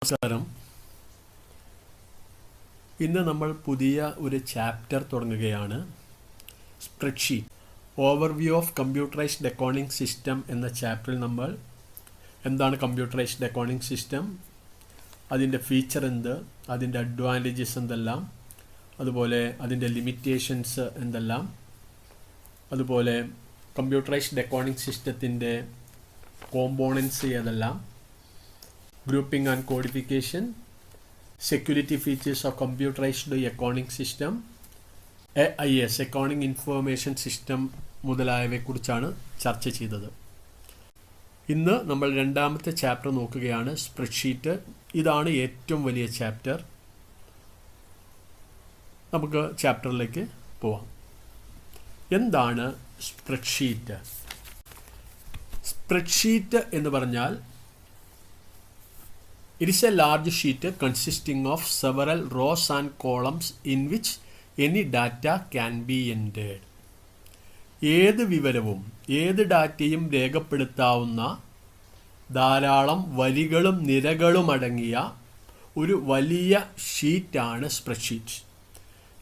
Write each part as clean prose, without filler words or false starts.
നമസ്കാരം. ഇന്ന് നമ്മൾ പുതിയ ഒരു ചാപ്റ്റർ തുടങ്ങുകയാണ്. Spreadsheet overview of computerised accounting system എന്ന ചാപ്റ്ററിൽ നമ്മൾ എന്താണ് കമ്പ്യൂട്ടറൈസ്ഡ് അക്കൗണ്ടിംഗ് സിസ്റ്റം, അതിൻ്റെ ഫീച്ചർ എന്ത്, അതിൻ്റെ അഡ്വാൻറ്റേജസ് എന്തെല്ലാം, അതുപോലെ അതിൻ്റെ ലിമിറ്റേഷൻസ് എന്തെല്ലാം, അതുപോലെ കമ്പ്യൂട്ടറൈസ്ഡ് അക്കൗണ്ടിംഗ് സിസ്റ്റത്തിൻ്റെ കോമ്പോണൻസ് ഏതെല്ലാം, grouping and codification, security features of computerized accounting system, AIS accounting information system മുതലായവയെക്കുറിച്ചാണ് ചർച്ച ചെയ്തത്. ഇന്ന് നമ്മൾ രണ്ടാമത്തെ ചാപ്റ്റർ നോക്കുകയാണ്, സ്പ്രെഡ്ഷീറ്റ്. ഇതാണ് ഏറ്റവും വലിയ ചാപ്റ്റർ. നമുക്ക് ചാപ്റ്ററിലേക്ക് പോവാം. എന്താണ് സ്പ്രെഡ്ഷീറ്റ്? സ്പ്രെഡ്ഷീറ്റ് എന്ന് പറഞ്ഞാൽ it is a large sheet consisting of several rows and columns in which any data can be entered. ഏത് വിവരവും ഏത് ഡാറ്റയും രേഖപ്പെടുത്താവുന്ന ധാരാളം വരികളും നിരകളും അടങ്ങിയ ഒരു വലിയ ഷീറ്റാണ് സ്പ്രെഡ്ഷീറ്റ്.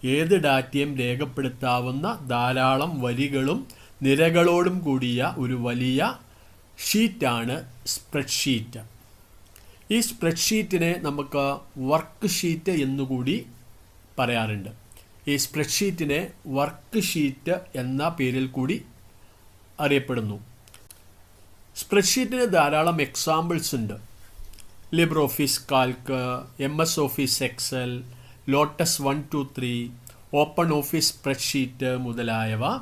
ഏത് ഡാറ്റയും രേഖപ്പെടുത്താവുന്ന ധാരാളം വരികളും നിരകളോടും കൂടിയ ഒരു വലിയ ഷീറ്റാണ് സ്പ്രെഡ്ഷീറ്റ്. ഈ സ്പ്രെഡ്ഷീറ്റിനെ നമുക്ക് വർക്ക് ഷീറ്റ് എന്നുകൂടി പറയാറുണ്ട്. ഈ സ്പ്രെഡ്ഷീറ്റിനെ വർക്ക് ഷീറ്റ് എന്ന പേരിൽ കൂടി അറിയപ്പെടുന്നു. സ്പ്രെഡ്ഷീറ്റിന് ധാരാളം എക്സാമ്പിൾസ് ഉണ്ട്. LibreOffice Calc, MS Office Excel, Lotus 123, OpenOffice spreadsheet മുതലായവ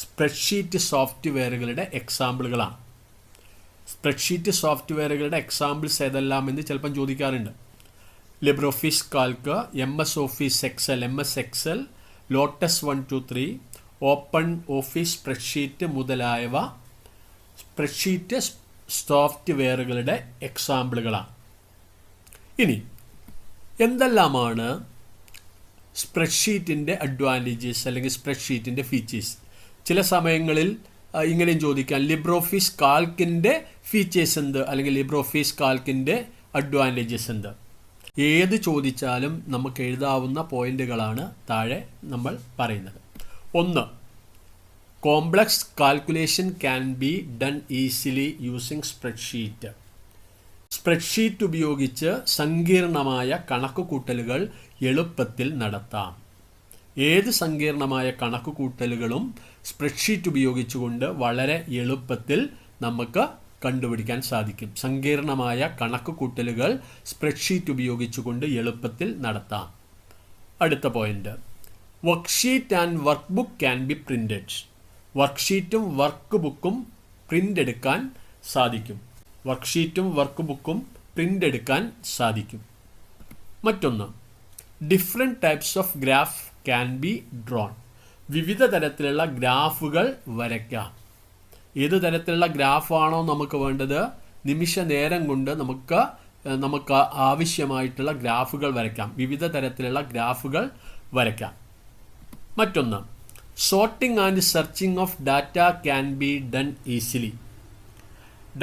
സ്പ്രെഡ്ഷീറ്റ് സോഫ്റ്റ്വെയറുകളുടെ എക്സാമ്പിളുകളാണ്. സ്പ്രെഡ്ഷീറ്റ് സോഫ്റ്റ്വെയറുകളുടെ എക്സാമ്പിൾസ് ഏതെല്ലാം എന്ന് ചിലപ്പം ചോദിക്കാറുണ്ട്. LibreOffice Calc, MS Office Excel, MS Excel, Lotus 123, OpenOffice spreadsheet മുതലായവ സ്പ്രെഡ്ഷീറ്റ് സോഫ്റ്റ്വെയറുകളുടെ എക്സാമ്പിളുകളാണ്. ഇനി എന്തെല്ലാമാണ് സ്പ്രെഡ്ഷീറ്റിൻ്റെ അഡ്വാൻറ്റേജസ് അല്ലെങ്കിൽ സ്പ്രെഡ്ഷീറ്റിൻ്റെ ഫീച്ചേഴ്സ്? ചില സമയങ്ങളിൽ ഇങ്ങനെയും ചോദിക്കാം, ലിബ്രെ ഓഫീസ് കാൽക്കിൻ്റെ ഫീച്ചേഴ്സ് എന്ത്, അല്ലെങ്കിൽ ലിബ്രെ ഓഫീസ് കാൽക്കിൻ്റെ അഡ്വാൻറ്റേജസ് എന്ത്? ഏത് ചോദിച്ചാലും നമുക്ക് എഴുതാവുന്ന പോയിന്റുകളാണ് താഴെ നമ്മൾ പറയുന്നത്. 1. Complex calculation can be done easily using spreadsheet. Spreadsheet ഉപയോഗിച്ച് സങ്കീർണമായ കണക്കുകൂട്ടലുകൾ എളുപ്പത്തിൽ നടത്താം. ഏത് സങ്കീർണമായ കണക്കുകൂട്ടലുകളും സ്പ്രെഡ്ഷീറ്റ് ഉപയോഗിച്ചുകൊണ്ട് വളരെ എളുപ്പത്തിൽ നമുക്ക് കണ്ടുപിടിക്കാൻ സാധിക്കും. സങ്കീർണമായ കണക്കുകൂട്ടലുകൾ സ്പ്രെഡ്ഷീറ്റ് ഉപയോഗിച്ചുകൊണ്ട് എളുപ്പത്തിൽ നടത്താം. അടുത്ത point, worksheet and work book can be printed. വർക്ക്ഷീറ്റും വർക്ക് ബുക്കും പ്രിന്റ് എടുക്കാൻ സാധിക്കും. വർക്ക്ഷീറ്റും വർക്ക് ബുക്കും പ്രിന്റ് എടുക്കാൻ സാധിക്കും. മറ്റൊന്ന്, different types of graph can be drawn. വിവിധ തരത്തിലുള്ള ഗ്രാഫുകൾ വരയ്ക്കാം. ഏത് തരത്തിലുള്ള ഗ്രാഫാണോ നമുക്ക് വേണ്ടത്, നിമിഷ നേരം കൊണ്ട് നമുക്ക് ആവശ്യമായിട്ടുള്ള ഗ്രാഫുകൾ വരയ്ക്കാം. വിവിധ തരത്തിലുള്ള ഗ്രാഫുകൾ വരയ്ക്കാം. മറ്റൊന്ന്, sorting and searching of data can be done easily.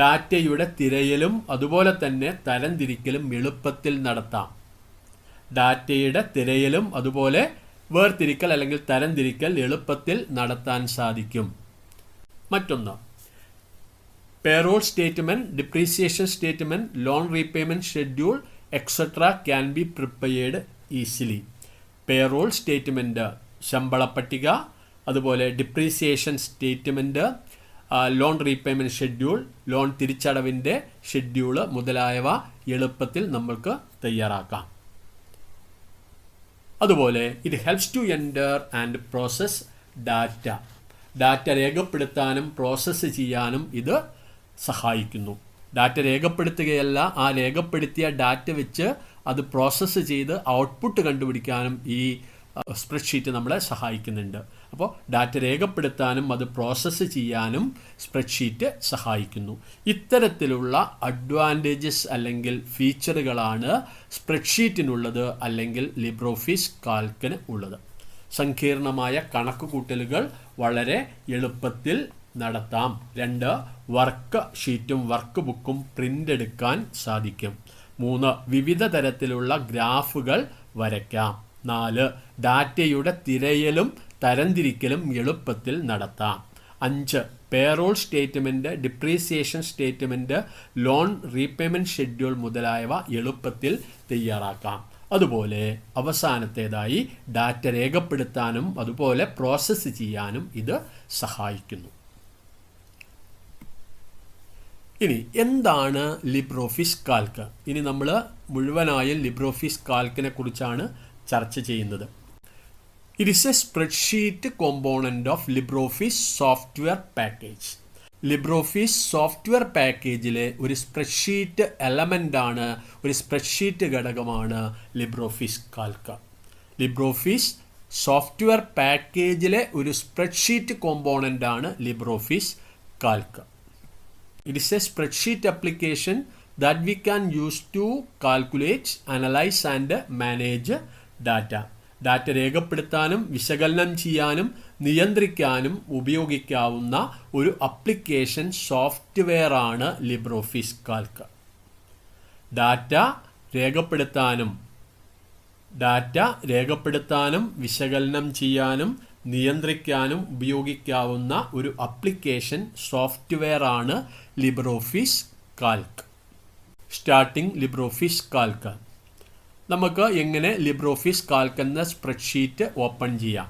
ഡാറ്റയുടെ തിരയലും അതുപോലെ തന്നെ തരംതിരിക്കലും എളുപ്പത്തിൽ നടത്താം. ഡാറ്റയുടെ തിരയലും അതുപോലെ വേർതിരിക്കൽ അല്ലെങ്കിൽ തരംതിരിക്കൽ എളുപ്പത്തിൽ നടത്താൻ സാധിക്കും. മറ്റൊന്ന്, payroll statement, depreciation statement, loan repayment schedule etcetera can be prepared easily. Payroll statement ശമ്പള പട്ടിക, അതുപോലെ depreciation statement, loan repayment schedule loan തിരിച്ചടവിൻ്റെ ഷെഡ്യൂള് മുതലായവ എളുപ്പത്തിൽ നമ്മൾക്ക് തയ്യാറാക്കാം. അതുപോലെ ഇത് helps to enter and process data. Data രേഖപ്പെടുത്താനും പ്രോസസ്സ് ചെയ്യാനും ഇത് സഹായിക്കുന്നു. ഡാറ്റ രേഖപ്പെടുത്തുകയല്ല, ആ രേഖപ്പെടുത്തിയ ഡാറ്റ വെച്ച് അത് പ്രോസസ്സ് ചെയ്ത് ഔട്ട്പുട്ട് കണ്ടുപിടിക്കാനും ഈ സ്പ്രെഡ്ഷീറ്റ് നമ്മളെ സഹായിക്കുന്നുണ്ട്. അപ്പോൾ ഡാറ്റ രേഖപ്പെടുത്താനും അത് പ്രോസസ്സ് ചെയ്യാനും സ്പ്രെഡ്ഷീറ്റ് സഹായിക്കുന്നു. ഇത്തരത്തിലുള്ള അഡ്വാൻറ്റേജസ് അല്ലെങ്കിൽ ഫീച്ചറുകളാണ് സ്പ്രെഡ്ഷീറ്റിനുള്ളത് അല്ലെങ്കിൽ ലിബ്രെ ഓഫീസ് കാൽക്കിന് ഉള്ളത്. സങ്കീർണമായ കണക്കുകൂട്ടലുകൾ വളരെ എളുപ്പത്തിൽ നടത്താം. 2, വർക്ക് ഷീറ്റും വർക്ക് ബുക്കും പ്രിൻ്റ് എടുക്കാൻ സാധിക്കും. 3. വിവിധ തരത്തിലുള്ള ഗ്രാഫുകൾ വരയ്ക്കാം. 4. ഡാറ്റയുടെ തിരയലും തരംതിരിക്കലും എളുപ്പത്തിൽ നടത്താം. 5. Payroll statement, depreciation statement, loan repayment schedule മുതലായവ എളുപ്പത്തിൽ തയ്യാറാക്കാം. അതുപോലെ അവസാനത്തേതായി ഡാറ്റ രേഖപ്പെടുത്താനും അതുപോലെ പ്രോസസ്സ് ചെയ്യാനും ഇത് സഹായിക്കുന്നു. ഇനി എന്താണ് ലിബ്രോഫിസ് കാൽക്ക്? ഇനി നമ്മൾ മുഴുവനായും ലിബ്രോഫിസ് കാൽക്കിനെ കുറിച്ചാണ് ചർച്ച ചെയ്യുന്നത്. It is a spreadsheet component of LibreOffice software package. LibreOffice software പാക്കേജിലെ ഒരു സ്പ്രെഡ്ഷീറ്റ് എലമെൻ്റാണ്, ഒരു സ്പ്രെഡ്ഷീറ്റ് ഘടകമാണ് ലിബ്രോഫിസ് കാൽക്ക്. ലിബ്രോഫിസ് സോഫ്റ്റ്വെയർ പാക്കേജിലെ ഒരു സ്പ്രെഡ്ഷീറ്റ് കോമ്പോണൻ്റാണ് LibreOffice Calc. It is a spreadsheet application that we can use to calculate, analyze and manage data. ഡാറ്റ രേഖപ്പെടുത്താനും വിശകലനം ചെയ്യാനും നിയന്ത്രിക്കാനും ഉപയോഗിക്കാവുന്ന ഒരു അപ്ലിക്കേഷൻ സോഫ്റ്റ്വെയർ ആണ് ലിബ്രോഫിസ് കാൽക്ക്. ഡാറ്റ രേഖപ്പെടുത്താനും വിശകലനം ചെയ്യാനും നിയന്ത്രിക്കാനും ഉപയോഗിക്കാവുന്ന ഒരു അപ്ലിക്കേഷൻ സോഫ്റ്റ്വെയർ ആണ് LibreOffice Calc. Starting LibreOffice Calc. നമുക്ക് എങ്ങനെ ലിബ്രോഫിസ് കാൽക്ക് എന്ന സ്പ്രെഡ്ഷീറ്റ് ഓപ്പൺ ചെയ്യാം?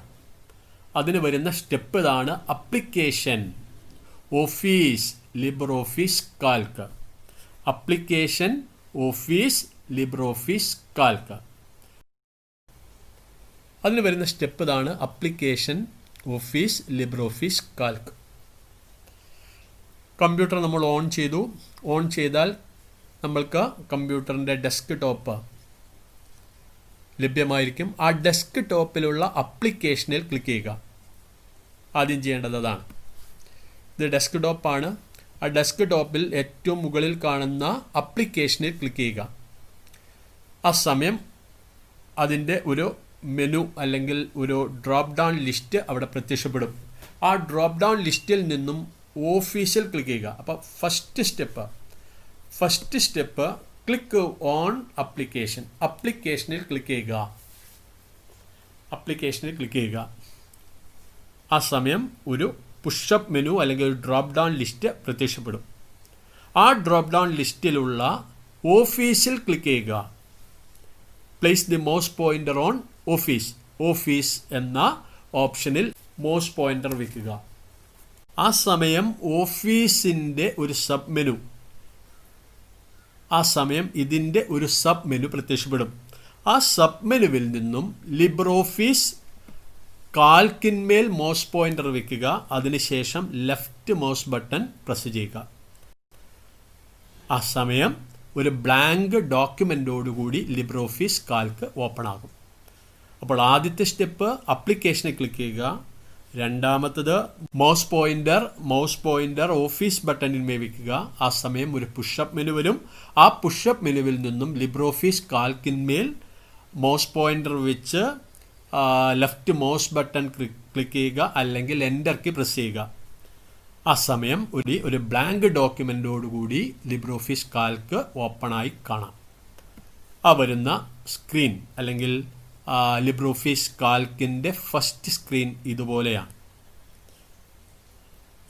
അതിന് വരുന്ന സ്റ്റെപ്പ് ഇതാണ്. Application, office, LibreOffice Calc. Application, office, LibreOffice Calc. അതിന് വരുന്ന സ്റ്റെപ്പ് ഇതാണ്. Application, office, LibreOffice Calc. Computer നമ്മൾ ഓൺ ചെയ്തു. ഓൺ ചെയ്താൽ നമ്മൾക്ക് കമ്പ്യൂട്ടറിൻ്റെ ഡെസ്ക് ടോപ്പ് ലഭ്യമായിരിക്കും. ആ ഡെസ്ക് ടോപ്പിലുള്ള അപ്ലിക്കേഷനിൽ ക്ലിക്ക് ചെയ്യുക. ആദ്യം ചെയ്യേണ്ടത് അതാണ്. ഇത് ഡെസ്ക് ടോപ്പാണ്. ആ ഡെസ്ക് ടോപ്പിൽ ഏറ്റവും മുകളിൽ കാണുന്ന അപ്ലിക്കേഷനിൽ ക്ലിക്ക് ചെയ്യുക. ആ സമയം അതിൻ്റെ ഒരു മെനു അല്ലെങ്കിൽ ഒരു ഡ്രോപ്പ് ഡൗൺ ലിസ്റ്റ് അവിടെ പ്രത്യക്ഷപ്പെടും. ആ ഡ്രോപ്പ് ഡൗൺ ലിസ്റ്റിൽ നിന്നും ഓഫീസിൽ ക്ലിക്ക് ചെയ്യുക. അപ്പോൾ first step click on application. അപ്ലിക്കേഷനിൽ ക്ലിക്ക് ചെയ്യുക. ആ സമയം ഒരു പുഷപ്പ് മെനു അല്ലെങ്കിൽ ഒരു ഡ്രോപ്പ് ഡൗൺ ലിസ്റ്റ് പ്രത്യക്ഷപ്പെടും. ആ ഡ്രോപ്പ് ഡൗൺ ലിസ്റ്റിലുള്ള ഓഫീസിൽ ക്ലിക്ക് ചെയ്യുക. Place the mouse pointer on office എന്ന ഓപ്ഷനിൽ മൗസ് പോയിന്റർ വയ്ക്കുക. ആ സമയം ഓഫീസിൻ്റെ ഒരു സബ് മെനു, ഇതിൻ്റെ ഒരു സബ് മെനു പ്രത്യക്ഷപ്പെടും. ആ സബ് മെനുവിൽ നിന്നും ലിബ്രോഫിസ് കാൽക്കിന്മേൽ മൗസ് പോയിന്റർ വയ്ക്കുക. അതിനുശേഷം ലെഫ്റ്റ് മൗസ് ബട്ടൺ പ്രസ് ചെയ്യുക. ആ സമയം ഒരു ബ്ലാങ്ക് ഡോക്യുമെൻ്റോടുകൂടി ലിബ്രോഫിസ് കാൽക്ക് ഓപ്പൺ ആകും. അപ്പോൾ ആദ്യത്തെ സ്റ്റെപ്പ് അപ്ലിക്കേഷനെ ക്ലിക്ക് ചെയ്യുക. രണ്ടാമത്തത് മൗസ് പോയിന്റർ ഓഫീസ് ബട്ടണിന്മേൽ വയ്ക്കുക. ആ സമയം ഒരു പുഷപ്പ് മെനു വരും. ആ പുഷപ്പ് മെനുവിൽ നിന്നും ലിബ്രോഫിസ് കാൽക്കിന്മേൽ മൗസ് പോയിന്റർ വെച്ച് ലെഫ്റ്റ് മൗസ് ബട്ടൺ ക്ലിക്ക് ചെയ്യുക, അല്ലെങ്കിൽ എൻ്റർ കീ പ്രസ് ചെയ്യുക. ആ സമയം ഒരു ബ്ലാങ്ക് ഡോക്യുമെൻ്റോടുകൂടി ലിബ്രോഫിസ് കാൽക്ക് ഓപ്പണായി കാണാം. ആ വരുന്ന സ്ക്രീൻ അല്ലെങ്കിൽ ലിബ്രോഫിസ് കാൽക്കിൻ്റെ ഫസ്റ്റ് സ്ക്രീൻ ഇതുപോലെയാണ്.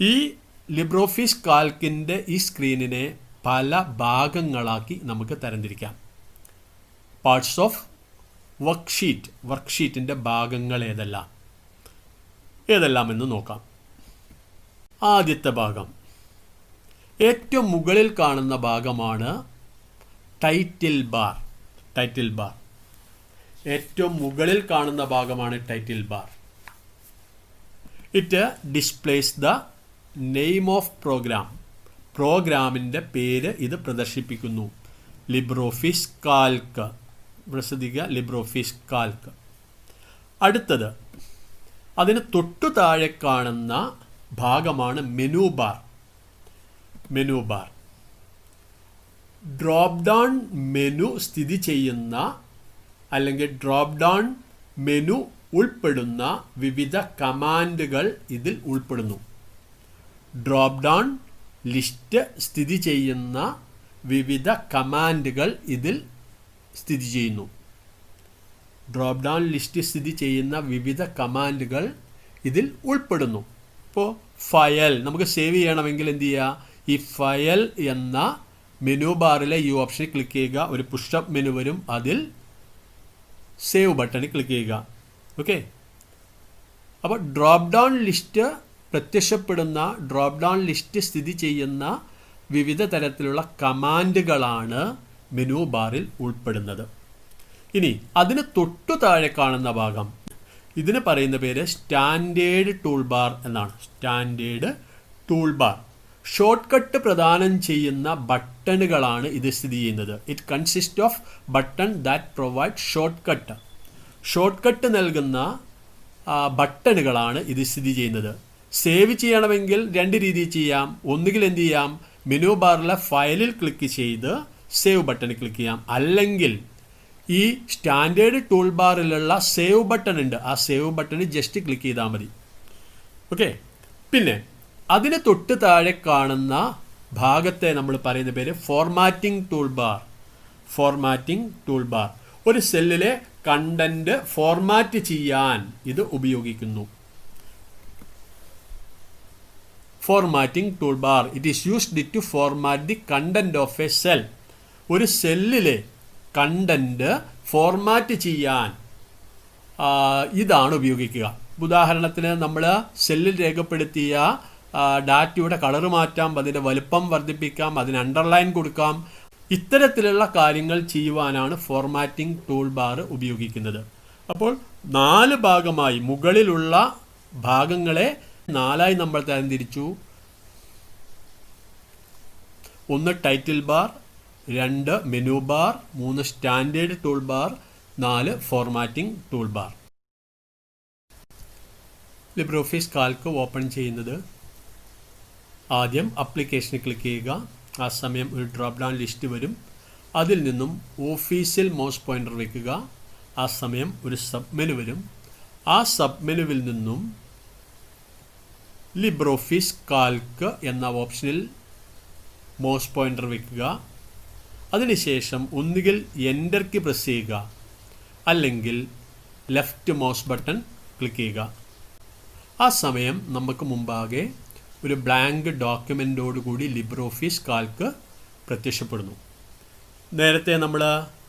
ഈ ലിബ്രോഫിസ് കാൽക്കിൻ്റെ ഈ സ്ക്രീനിനെ പല ഭാഗങ്ങളാക്കി നമുക്ക് തരംതിരിക്കാം. പാർട്സ് ഓഫ് വർക്ക്ഷീറ്റിൻ്റെ ഭാഗങ്ങൾ ഏതെല്ലാം എന്ന് നോക്കാം. ആദ്യത്തെ ഭാഗം, ഏറ്റവും മുകളിൽ കാണുന്ന ഭാഗമാണ് ടൈറ്റിൽ ബാർ. ഏറ്റവും മുകളിൽ കാണുന്ന ഭാഗമാണ് title bar. It displays the name of പ്രോഗ്രാമിൻ്റെ പേര് ഇത് പ്രദർശിപ്പിക്കുന്നു. ലിബ്രോഫിസ് കാൽക്ക്. ലിബ്രോഫിസ് കാൽക്ക്. അടുത്തത്, അതിന് തൊട്ടു താഴെ കാണുന്ന ഭാഗമാണ് menu bar. Drop down menu സ്ഥിതി ചെയ്യുന്ന അല്ലെങ്കിൽ ഡ്രോപ്പ് ഡൗൺ മെനു ഉൾപ്പെടുന്ന വിവിധ കമാൻഡുകൾ ഇതിൽ ഉൾപ്പെടുന്നു. ഡ്രോപ്പ് ഡൗൺ ലിസ്റ്റ് സ്ഥിതി ചെയ്യുന്ന വിവിധ കമാൻഡുകൾ ഇതിൽ സ്ഥിതി ചെയ്യുന്നു. ഡ്രോപ്പ് ഡൗൺ ലിസ്റ്റ് സ്ഥിതി ചെയ്യുന്ന വിവിധ കമാൻഡുകൾ ഇതിൽ ഉൾപ്പെടുന്നു. ഇപ്പോൾ ഫയൽ നമുക്ക് സേവ് ചെയ്യണമെങ്കിൽ എന്ത് ചെയ്യുക? ഈ ഫയൽ എന്ന മെനു ബാറിലെ ഈ ഓപ്ഷനിൽ ക്ലിക്ക് ചെയ്യുക. ഒരു പുഷപ്പ് മെനു വരും, അതിൽ സേവ് ബട്ടണിൽ ക്ലിക്ക് ചെയ്യുക. ഓക്കെ, അപ്പോൾ ഡ്രോപ്പ് ഡൗൺ ലിസ്റ്റ് പ്രത്യക്ഷപ്പെടുന്ന ഡ്രോപ്പ് ഡൗൺ ലിസ്റ്റ് സ്ഥിതി ചെയ്യുന്ന വിവിധ തരത്തിലുള്ള കമാൻഡുകളാണ് മെനു ബാറിൽ ഉൾപ്പെടുന്നത്. ഇനി അതിന് തൊട്ടു താഴെ കാണുന്ന ഭാഗം, ഇതിന് പറയുന്ന പേര് സ്റ്റാൻഡേർഡ് ടൂൾ ബാർ എന്നാണ്. Standard tool bar short cut പ്രദാനം ചെയ്യുന്ന ബട്ടണുകളാണ് ഇത് സ്ഥിതി ചെയ്യുന്നത്. It consist of button that provide short cut. Short cut നൽകുന്ന ബട്ടണുകളാണ് ഇത് സ്ഥിതി ചെയ്യുന്നത്. സേവ് ചെയ്യണമെങ്കിൽ രണ്ട് രീതിയിൽ ചെയ്യാം. ഒന്നുകിൽ എന്ത് ചെയ്യാം? മെനു ബാറിലെ ഫയലിൽ ക്ലിക്ക് ചെയ്ത് സേവ് ബട്ടണിൽ ക്ലിക്ക് ചെയ്യാം. അല്ലെങ്കിൽ ഈ സ്റ്റാൻഡേർഡ് ടൂൾ ബാറിലുള്ള സേവ് ബട്ടൺ ഉണ്ട്, ആ സേവ് ബട്ടണിൽ ജസ്റ്റ് ക്ലിക്ക് ചെയ്താൽ മതി. ഓക്കെ, പിന്നെ അതിന് തൊട്ട് താഴെ കാണുന്ന ഭാഗത്തെ നമ്മൾ പറയുന്ന പേര് formatting toolbar. Formatting toolbar ഒരു സെല്ലിലെ കണ്ടന്റ് ഫോർമാറ്റ് ചെയ്യാൻ ഇത് ഉപയോഗിക്കുന്നു. Formatting toolbar it is used to format the content of a cell. ഒരു സെല്ലിലെ കണ്ടന്റ് ഫോർമാറ്റ് ചെയ്യാൻ ഇതാണ് ഉപയോഗിക്കുക. ഉദാഹരണത്തിന് നമ്മൾ സെല്ലിൽ രേഖപ്പെടുത്തിയ ഡാറ്റയുടെ കളർ മാറ്റാം, അതിൻ്റെ വലുപ്പം വർദ്ധിപ്പിക്കാം, അതിന് അണ്ടർലൈൻ കൊടുക്കാം. ഇത്തരത്തിലുള്ള കാര്യങ്ങൾ ചെയ്യുവാനാണ് ഫോർമാറ്റിംഗ് ടൂൾ ബാർ ഉപയോഗിക്കുന്നത്. അപ്പോൾ 4 ഭാഗമായി മുകളിലുള്ള ഭാഗങ്ങളെ 4ആയി നമ്മൾ തരംതിരിച്ചു. 1 title bar, 2 menu bar, 3 standard tool bar, 4 formatting tool bar. LibreOffice Calc open ചെയ്യുന്നത് ആദ്യം അപ്ലിക്കേഷനിൽ ക്ലിക്ക് ചെയ്യുക. ആ സമയം ഒരു ഡ്രോപ്പ് ഡൗൺ ലിസ്റ്റ് വരും, അതിൽ നിന്നും ഓഫീസിൽ മൗസ് പോയിന്റർ വയ്ക്കുക. ആ സമയം ഒരു സബ് മെനു വരും, ആ സബ് മെനുവിൽ നിന്നും ലിബ്രിയോഫീസ് കാൽക്ക് എന്ന ഓപ്ഷനിൽ മൗസ് പോയിന്റർ വയ്ക്കുക. അതിനുശേഷം ഒന്നുകിൽ എൻ്റർ കീ പ്രസ് ചെയ്യുക, അല്ലെങ്കിൽ ലെഫ്റ്റ് മൗസ് ബട്ടൺ ക്ലിക്ക് ചെയ്യുക. ആ സമയം നമുക്ക് മുമ്പാകെ ഒരു ബ്ലാങ്ക് ഡോക്യുമെൻറ്റോടുകൂടി ലിബ്രിയോഫീസ് കാൽക്ക് പ്രത്യക്ഷപ്പെടുന്നു. നേരത്തെ നമ്മൾ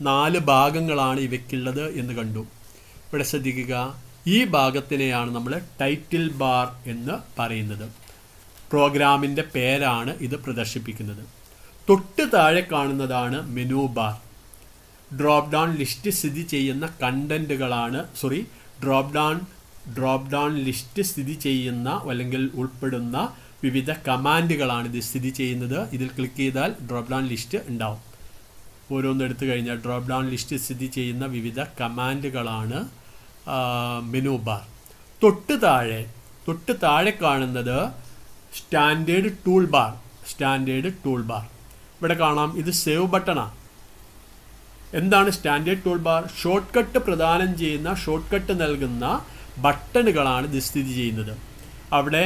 4 ഭാഗങ്ങളാണ് ഇവയ്ക്കുള്ളത് എന്ന് കണ്ടു. ഇവിടെ ശ്രദ്ധിക്കുക, ഈ ഭാഗത്തിനെയാണ് നമ്മൾ ടൈറ്റിൽ ബാർ എന്ന് പറയുന്നത്. പ്രോഗ്രാമിൻ്റെ പേരാണ് ഇത് പ്രദർശിപ്പിക്കുന്നത്. തൊട്ട് താഴെ കാണുന്നതാണ് menu bar. Drop down list സ്ഥിതി ചെയ്യുന്ന കണ്ടന്റുകളാണ് ഡ്രോപ്പ് ഡൗൺ ലിസ്റ്റ് സ്ഥിതി ചെയ്യുന്ന അല്ലെങ്കിൽ ഉൾപ്പെടുന്ന വിവിധ കമാൻഡുകളാണ് ഇത് സ്ഥിതി ചെയ്യുന്നത്. ഇതിൽ ക്ലിക്ക് ചെയ്താൽ ഡ്രോപ്പ് ഡൗൺ ലിസ്റ്റ് ഉണ്ടാവും. ഓരോന്നെടുത്തു കഴിഞ്ഞാൽ ഡ്രോപ്പ് ഡൗൺ ലിസ്റ്റ് സ്ഥിതി ചെയ്യുന്ന വിവിധ കമാൻഡുകളാണ് മെനു ബാർ. തൊട്ട് താഴെ കാണുന്നത് standard tool bar. Standard tool bar ഇവിടെ കാണാം, ഇത് സേവ് ബട്ടണാണ്. എന്താണ് standard tool bar? Short cut പ്രദാനം ചെയ്യുന്ന, ഷോർട്ട് കട്ട് നൽകുന്ന ബട്ടണുകളാണ് ഇത് സ്ഥിതി ചെയ്യുന്നത്. അവിടെ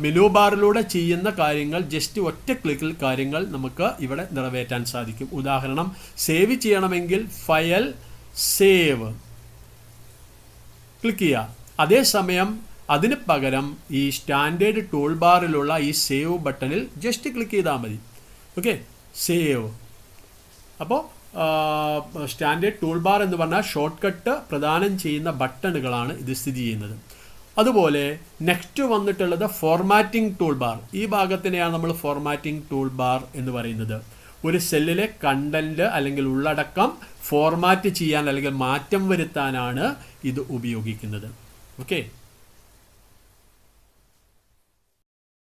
മെനു ബാറിലൂടെ ചെയ്യുന്ന കാര്യങ്ങൾ ജസ്റ്റ് ഒറ്റ ക്ലിക്കിൽ കാര്യങ്ങൾ നമുക്ക് ഇവിടെ നിറവേറ്റാൻ സാധിക്കും. ഉദാഹരണം, സേവ് ചെയ്യണമെങ്കിൽ ഫയൽ സേവ് ക്ലിക്ക് ചെയ്യുക. അതേസമയം അതിന് പകരം ഈ സ്റ്റാൻഡേർഡ് ടൂൾ ബാറിലുള്ള ഈ സേവ് ബട്ടണിൽ ജസ്റ്റ് ക്ലിക്ക് ചെയ്താൽ മതി. Okay, save. അപ്പോൾ സ്റ്റാൻഡേർഡ് ടൂൾ ബാർ എന്ന് പറഞ്ഞാൽ ഷോർട്ട് കട്ട് പ്രദാനം ചെയ്യുന്ന ബട്ടണുകളാണ് ഇത് സ്ഥിതി ചെയ്യുന്നത്. അതുപോലെ നെക്സ്റ്റ് വന്നിട്ടുള്ളത് ഫോർമാറ്റിംഗ് ടൂൾ ബാർ. ഈ ഭാഗത്തിനെയാണ് നമ്മൾ ഫോർമാറ്റിംഗ് ടൂൾ ബാർ എന്ന് പറയുന്നത്. ഒരു സെല്ലിലെ കണ്ടന്റ് അല്ലെങ്കിൽ ഉള്ളടക്കം ഫോർമാറ്റ് ചെയ്യാൻ അല്ലെങ്കിൽ മാറ്റം വരുത്താനാണ് ഇത് ഉപയോഗിക്കുന്നത്. ഓക്കെ.